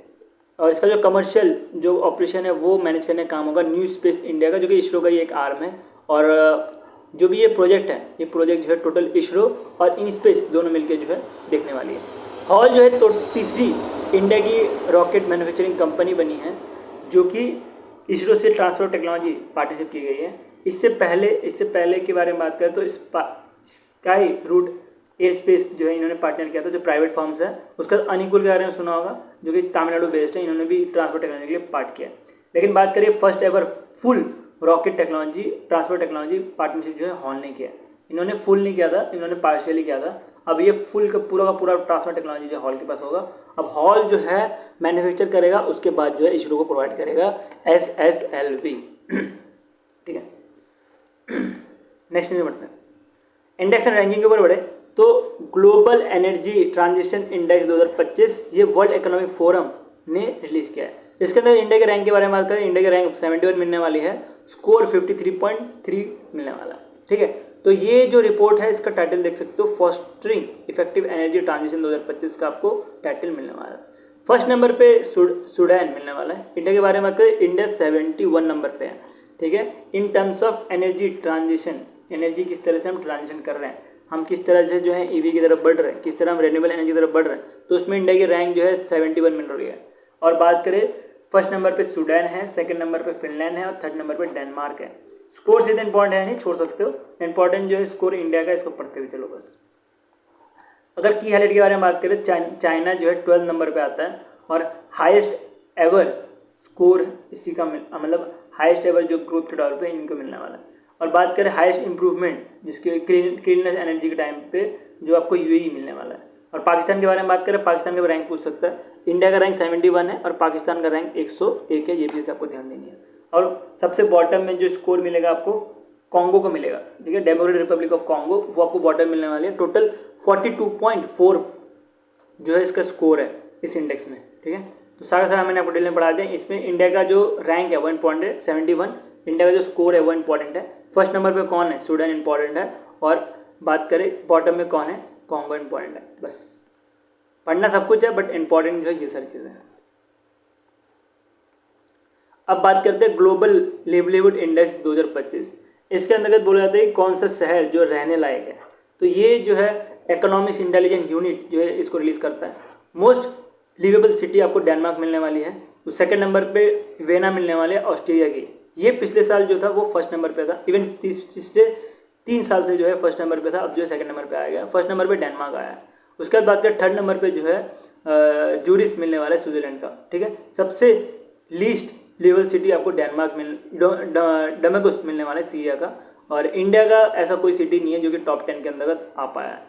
और इसका जो कमर्शियल जो ऑपरेशन है वो मैनेज करने का काम होगा न्यू स्पेस इंडिया का, जो कि इसरो का ही एक आर्म है। और जो भी ये प्रोजेक्ट है, ये प्रोजेक्ट जो है टोटल इसरो और इन स्पेस दोनों मिलकर जो है देखने वाली है। हॉल जो है तो तीसरी इंडिया की रॉकेट मैन्युफैक्चरिंग कंपनी बनी है, जो कि इसरो से ट्रांसफर टेक्नोलॉजी पार्टनरशिप की गई है। इससे पहले के बारे में बात करें तो स्काई रूट एयर स्पेस जो है इन्होंने पार्टनर किया था, जो प्राइवेट फर्म्स है। उसका अनुकूल के बारे में सुना होगा, जो कि तमिलनाडु बेस्ड है, इन्होंने भी ट्रांसफर टेक्नोलॉजी के लिए पार्ट किया। लेकिन बात करिए first ever full rocket technology transfer technology partnership जो है हॉल ने किया। इन्होंने फुल नहीं किया था, इन्होंने पार्शियली किया था। अब ये फुल का पूरा ट्रांसफर टेक्नोलॉजी जो हॉल के पास होगा। अब हॉल जो है मैन्युफैक्चर करेगा, उसके बाद जो है इसरो को प्रोवाइड करेगा SSLV। ठीक है, नेक्स्ट न्यूज़ बढ़ते हैं। इंडेक्स एंड रैंकिंग के ऊपर बढ़े तो ग्लोबल एनर्जी ट्रांजिशन इंडेक्स 2025 ये वर्ल्ड इकोनॉमिक फोरम ने रिलीज किया है। इसके अंदर इंडिया के रैंक के बारे में बात करें, इंडिया के रैंक 71 मिलने वाली है, स्कोर 53.3 मिलने वाला है। ठीक है, तो ये जो रिपोर्ट है इसका टाइटल देख सकते हो, फॉस्टरिंग इफेक्टिव एनर्जी ट्रांजिशन 2025 का आपको टाइटल मिलने वाला है। फर्स्ट नंबर पे सूडान मिलने वाला है। इंडिया के बारे में बात करें, इंडिया 71 नंबर पे है। ठीक है, in terms of energy transition, energy किस तरह से हम ट्रांजिशन कर रहे हैं, हम किस तरह से जो है EV की तरफ बढ़ रहे हैं, किस तरह हम रेन्यूएबल एनर्जी की तरफ बढ़ रहे हैं, तो उसमें इंडिया की रैंक जो है 71 मिल रही है। और बात करें फर्स्ट नंबर पे सूडान है, सेकंड नंबर पे फिनलैंड है, और थर्ड नंबर पे डेनमार्क है। स्कोर सीधे इंपॉर्टेंट है, नहीं छोड़ सकते हो, इंपॉर्टेंट जो है स्कोर इंडिया का, इसको पढ़ते हुए चलो बस। अगर की हाईलाइट के बारे में बात करें, चाइना जो है 12 नंबर पे आता है, और हाईएस्ट एवर स्कोर इसी का मतलब हाईएस्ट एवर जो ग्रोथ के तौर पे इनको मिलने वाला है। और बात करें हाईएस्ट इंप्रूवमेंट जिसके क्लीननेस एनर्जी के टाइम पे जो आपको UAE मिलने वाला है। और पाकिस्तान के बारे में बात करें, पाकिस्तान का रैंक पूछ सकता है। इंडिया का रैंक 71 है और पाकिस्तान का रैंक 101 है, ये भी आपको ध्यान देनी है। और सबसे बॉटम में जो स्कोर मिलेगा आपको कॉन्गो को मिलेगा, ठीक है, डेमोक्रेटिक रिपब्लिक ऑफ कॉन्गो, वो आपको बॉर्डर मिलने वाली है। टोटल 42.4 जो है इसका स्कोर है इस इंडेक्स में, ठीक है। तो सारा मैंने आपको डिटेल में पढ़ा दिया। इसमें इंडिया का जो रैंक है वो इंपॉर्टेंट है, 71। इंडिया का जो स्कोर है वो इंपॉर्टेंट है। फर्स्ट नंबर पे कौन है, सूडान इंपॉर्टेंट है, और बात करें बॉटम में कौन है, कॉन्गो इंपॉर्टेंट है। बस पढ़ना सब कुछ है, बट इंपॉर्टेंट जो है ये सारी चीज़ें हैं। अब बात करते हैं ग्लोबल लिवलीहुड इंडेक्स 2025। इसके अंतर्गत बोला जाता है कि कौन सा शहर जो रहने लायक है। तो ये जो है इकोनॉमिक्स इंटेलिजेंस यूनिट जो है इसको रिलीज करता है। मोस्ट लिवेबल सिटी आपको डेनमार्क मिलने वाली है। तो सेकंड नंबर पे वेना मिलने वाले ऑस्ट्रेलिया की। ये पिछले साल जो था वो फर्स्ट नंबर पे था, इवन पिछले 3 साल से जो है फर्स्ट नंबर पे था, अब जो है सेकंड नंबर पे आ गया। फर्स्ट नंबर पे डेनमार्क आया है। उसके बाद बात करें थर्ड नंबर पे जो है जूरिस मिलने वाला है स्विट्जरलैंड का, ठीक है। सबसे लीस्ट लिवेबल सिटी आपको डेनमार्क डमेगुस मिलने वाला है सीरिया का। और इंडिया का ऐसा कोई सिटी नहीं है जो कि टॉप 10 के अंतर्गत आ पाया है,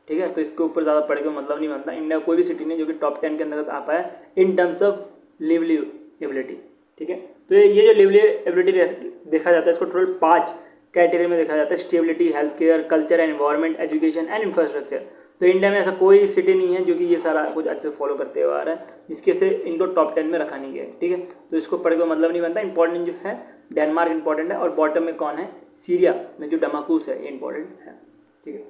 ठीक है। तो इसके ऊपर ज़्यादा पढ़ के मतलब नहीं बनता। इंडिया कोई भी सिटी नहीं जो कि टॉप 10 के अंतर्गत आ पाया है इन टर्म्स ऑफ लिवलीबिलिटी, ठीक है। तो ये जो लिवलीबिलिटी देखा जाता है इसको टोटल 5 कैटेगरी में देखा जाता है: stability, health care, culture and environment, education and infrastructure. तो इंडिया में ऐसा कोई सिटी नहीं है जो कि ये सारा कुछ अच्छे से फॉलो करते हुए आ रहा है, जिसके से इनको टॉप 10 में रखा नहीं गया है, ठीक है। तो इसको पढ़ के मतलब नहीं बनता। इंपॉर्टेंट जो है डेनमार्क इंपॉर्टेंट है, और बॉटम में कौन है, सीरिया में जो डमाकूस है ये इंपॉर्टेंट है, ठीक है।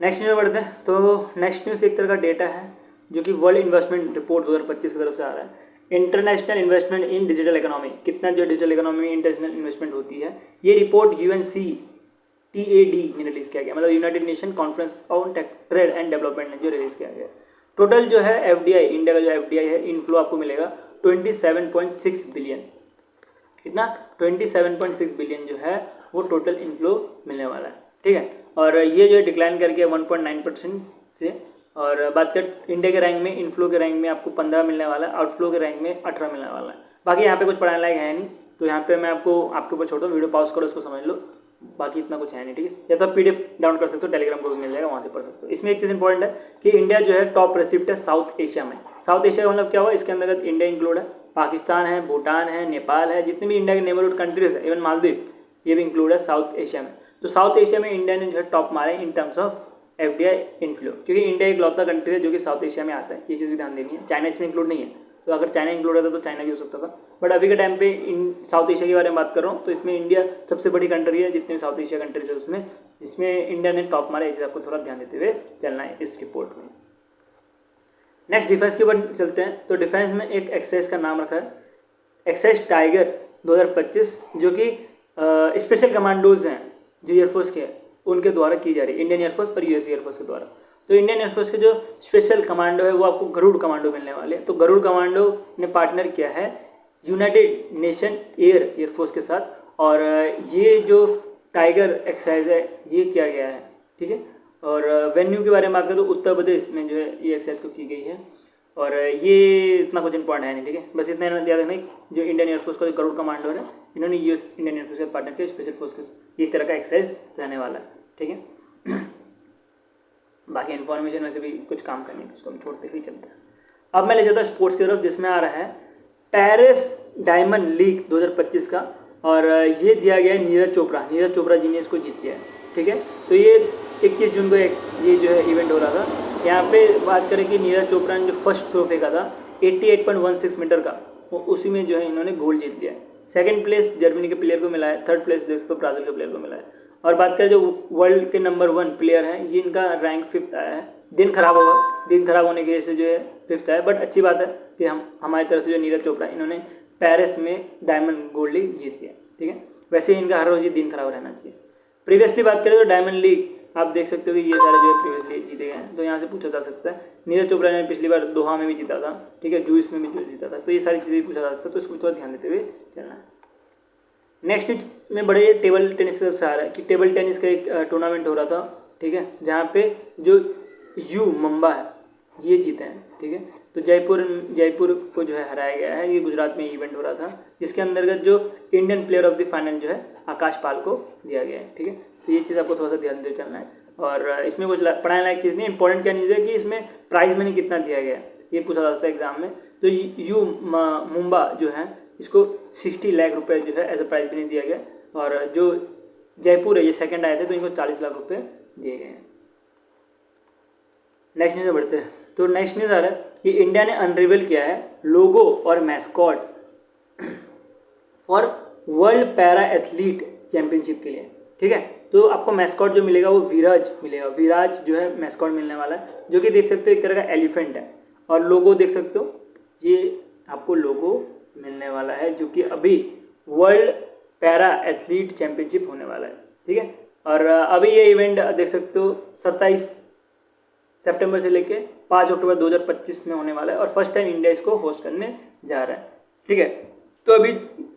नेक्स्ट न्यूज़ में बढ़ते हैं। तो नेक्स्ट न्यूज़ एक तरह का डेटा है जो कि वर्ल्ड इन्वेस्टमेंट रिपोर्ट 2025 की तरफ से आ रहा है। इंटरनेशनल इन्वेस्टमेंट इन डिजिटल इकोनॉमी, कितना जो डिजिटल इकोनॉमी में इंटरनेशनल इन्वेस्टमेंट होती है, ये रिपोर्ट UNCTAD ने रिलीज़ किया गया, मतलब United nation conference on trade and development ने जो रिलीज़ किया गया। टोटल जो है FDI, इंडिया का जो FDI है इनफ्लो आपको मिलेगा 27.6 बिलियन। कितना, 27.6 बिलियन जो है वो टोटल इनफ्लो मिलने वाला है, ठीक है। और ये जो डिक्लाइन करके 1.9% से। और बात कर इंडिया के रैंक में, इनफ्लो के रैंक में आपको 15 मिलने वाला है, आउटफ्लो के रैंक में 18 मिलने वाला है। बाकी यहाँ पे कुछ पढ़ाने लायक है नहीं, तो यहाँ पे मैं आपके ऊपर छोड़ता हूँ, वीडियो पॉज करो, उसको समझ लो, बाकी इतना कुछ है नहीं, ठीक है। या तो PDF डाउनलोड कर सकते हो, टेलीग्राम ग्रुप मिल जाएगा, वहाँ से पढ़ सकते हो। इसमें एक चीज़ इंपॉर्टेंट है कि इंडिया जो है टॉप रेसिप्ट है साउथ एशिया में। साउथ एशिया का मतलब क्या हुआ, इसके अंतर्गत इंडिया इंक्लूड है, पाकिस्तान है, भूटान है, नेपाल है, जितने भी इंडिया के नेबरहुड कंट्रीज है, इवन मालदीव, ये भी इंक्लूड है साउथ एशिया में। तो साउथ एशिया में इंडिया ने जो है टॉप मारा है in terms of FDI inflow, क्योंकि इंडिया एक लौता कंट्री है जो कि साउथ एशिया में आता है, ये चीज़ भी ध्यान देनी है। चाइना इसमें इंक्लूड नहीं है, तो अगर चाइना इंक्लूड रहता तो चाइना भी हो सकता था, बट अभी के टाइम पे इन साउथ एशिया के बारे में बात कर रहा हूँ, तो इसमें इंडिया सबसे बड़ी कंट्री है जितने साउथ एशिया कंट्रीज है उसमें, जिसमें इंडिया ने टॉप मारा है। इसे आपको थोड़ा ध्यान देते हुए चलना है इस रिपोर्ट में। नेक्स्ट डिफेंस के ऊपर चलते हैं। तो डिफेंस में एक एक्सरसाइज का नाम रखा है एक्सरसाइज टाइगर 2025, जो कि स्पेशल कमांडोज हैं जो एयरफोर्स के हैं उनके द्वारा की जा रही है, इंडियन एयरफोर्स और US एयरफोर्स के द्वारा। तो इंडियन एयरफोर्स के जो स्पेशल कमांडो है वो आपको गरुड़ कमांडो मिलने वाले हैं। तो गरुड़ कमांडो ने पार्टनर किया है यूनाइटेड नेशन एयरफोर्स के साथ, और ये जो टाइगर एक्सरसाइज है ये किया गया है, ठीक है। और वेन्यू के बारे में बात करें तो उत्तर प्रदेश में जो है ये एक्सरसाइज को की गई है, और ये इतना कुछ इंपॉर्टेंट है नहीं, ठीक है। बस इतना याद रखना, जो इंडियन एयरफोर्स का जो गरुड़ कमांडो है इन्होंने US इंडियन एयरफोर्स के साथ पार्टनर किया, स्पेशल फोर्स के एक तरह का एक्सरसाइज रहने वाला है, ठीक है। बाकी इन्फॉर्मेशन वैसे भी कुछ काम करनी है, उसको हम छोड़ते ही चलते हैं। अब मैं ले जाता हूँ स्पोर्ट्स की तरफ, जिसमें आ रहा है पेरिस डायमंड लीग 2025 का, और ये दिया गया है नीरज चोपड़ा जी ने इसको जीत लिया है, ठीक है। तो ये 21 जून को ये जो है इवेंट हो रहा था। यहाँ पे बात करें कि नीरज चोपड़ा ने जो फर्स्ट थ्रो फेंका था 88.16 मीटर का, वो उसी में जो है इन्होंने गोल्ड जीत लिया है। सेकंड प्लेस जर्मनी के प्लेयर को मिला है, थर्ड प्लेस देख सकते हो ब्राज़ील के प्लेयर को मिला है। और बात करें जो वर्ल्ड के नंबर 1 प्लेयर हैं, ये इनका रैंक 5th आया है। दिन खराब होने की वजह से जो है 5th आया, बट अच्छी बात है कि हमारी तरफ से जो नीरज चोपड़ा इन्होंने पेरिस में डायमंड गोल्ड लीग जीत लिया, ठीक है। वैसे ही इनका हर रोज दिन खराब रहना चाहिए। प्रीवियसली बात करें तो डायमंड लीग आप देख सकते हो कि ये सारे जो है प्रीवियसली जीते गए हैं, तो यहाँ से पूछा जा सकता है। नीरज चोपड़ा ने पिछली बार दोहा में भी जीता था, ठीक है, जूस में भी जीता था, तो ये सारी चीज़ें पूछा जा सकता है, तो इसको थोड़ा ध्यान देते हुए चलना है। नेक्स्ट में बड़े टेबल टेनिस का आ रहा है कि टेबल टेनिस का एक टूर्नामेंट हो रहा था, ठीक है, जहाँ पे जो यू मुंबा है ये जीते हैं, ठीक है। तो जयपुर को जो है हराया गया है। ये गुजरात में इवेंट हो रहा था, जिसके अंतर्गत जो Indian player of the final जो है आकाश पाल को दिया गया है, ठीक है। तो ये चीज़ आपको थोड़ा सा ध्यान दे चलना है। और इसमें कुछ पढ़ाने लायक चीज़ नहीं, इंपॉर्टेंट क्या न्यूज़ है कि इसमें प्राइज मनी कितना दिया गया है, ये पूछा जा सकता है एग्जाम में। तो यू मुंबा जो है इसको 60 लाख रुपए जो है एज अ प्राइज मनी दिया गया, और जो जयपुर है ये सेकंड आए थे तो इनको 40 लाख रुपए दिए गए हैं। नेक्स्ट न्यूज़ में बढ़ते हैं। तो नेक्स्ट न्यूज़ आ रहा है कि इंडिया ने अनरिवील किया है लोगो और mascot for world para athlete championship के लिए। ठीक है, तो आपको मैस्कॉट जो मिलेगा वो विराज मिलेगा। विराज जो है मैस्कॉट मिलने वाला है, जो कि देख सकते हो एक तरह का एलिफेंट है। और लोगो देख सकते हो, ये आपको लोगो मिलने वाला है जो कि अभी वर्ल्ड पैरा एथलीट चैंपियनशिप होने वाला है। ठीक है, और अभी ये इवेंट देख सकते हो 27 सितंबर से लेके 5 अक्टूबर 2025 में होने वाला है और फर्स्ट टाइम इंडिया इसको होस्ट करने जा रहा है। ठीक है, तो अभी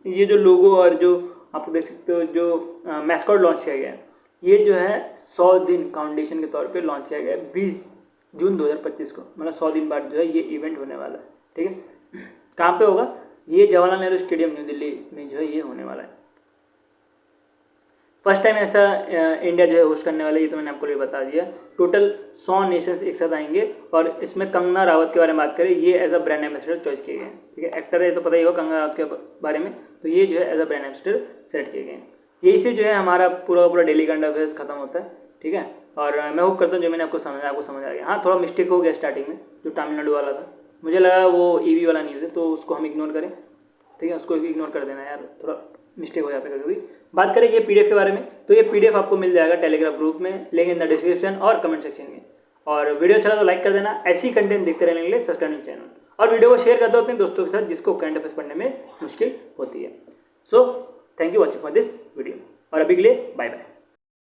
ये जो लोगो और जो आप देख सकते हो जो मैस्कॉट लॉन्च किया गया है, ये जो है 100 दिन फाउंडेशन के तौर पे लॉन्च किया गया है 20 जून 2025 को, मतलब 100 दिन बाद जो है ये इवेंट होने वाला है। ठीक है, कहाँ पे होगा? ये जवाहरलाल नेहरू स्टेडियम न्यू दिल्ली में जो है ये होने वाला है। फर्स्ट टाइम ऐसा इंडिया जो है होस्ट करने वाला है, ये तो मैंने आपको ये बता दिया। टोटल 100 नेशंस एक साथ आएंगे और इसमें कंगना रावत के बारे में बात करें, ये as a brand ambassador choice किए गए हैं। ठीक है, एक्टर है तो पता ही होगा कंगना रावत के बारे में, तो ये जो है as a brand ambassador select किए गए हैं। यही से जो है हमारा पूरा डेली करंट अफेयर्स खत्म होता है। ठीक है, और मैं होप करता हूँ जो मैंने आपको समझ आ गया। हाँ, थोड़ा मिस्टेक हो गया स्टार्टिंग में, जो तमिलनाडु वाला था, मुझे लगा वो ईवी वाला न्यूज़ है, तो उसको हम इग्नोर करें। ठीक है, उसको इग्नोर कर देना यार, थोड़ा मिस्टेक हो जाता है कभी। बात करें ये पीडीएफ के बारे में, तो ये पीडीएफ आपको मिल जाएगा टेलीग्राम ग्रुप में, लिंक इन द डिस्क्रिप्शन और कमेंट सेक्शन में। और वीडियो अच्छा लगा तो लाइक कर देना। ऐसी कंटेंट देखते रहने के लिए सब्सक्राइब चैनल और वीडियो को शेयर कर दो अपने दोस्तों के साथ जिसको करंट अफेयर्स पढ़ने में मुश्किल होती है। So thank you watching for this video और अभी के लिए बाय बाय।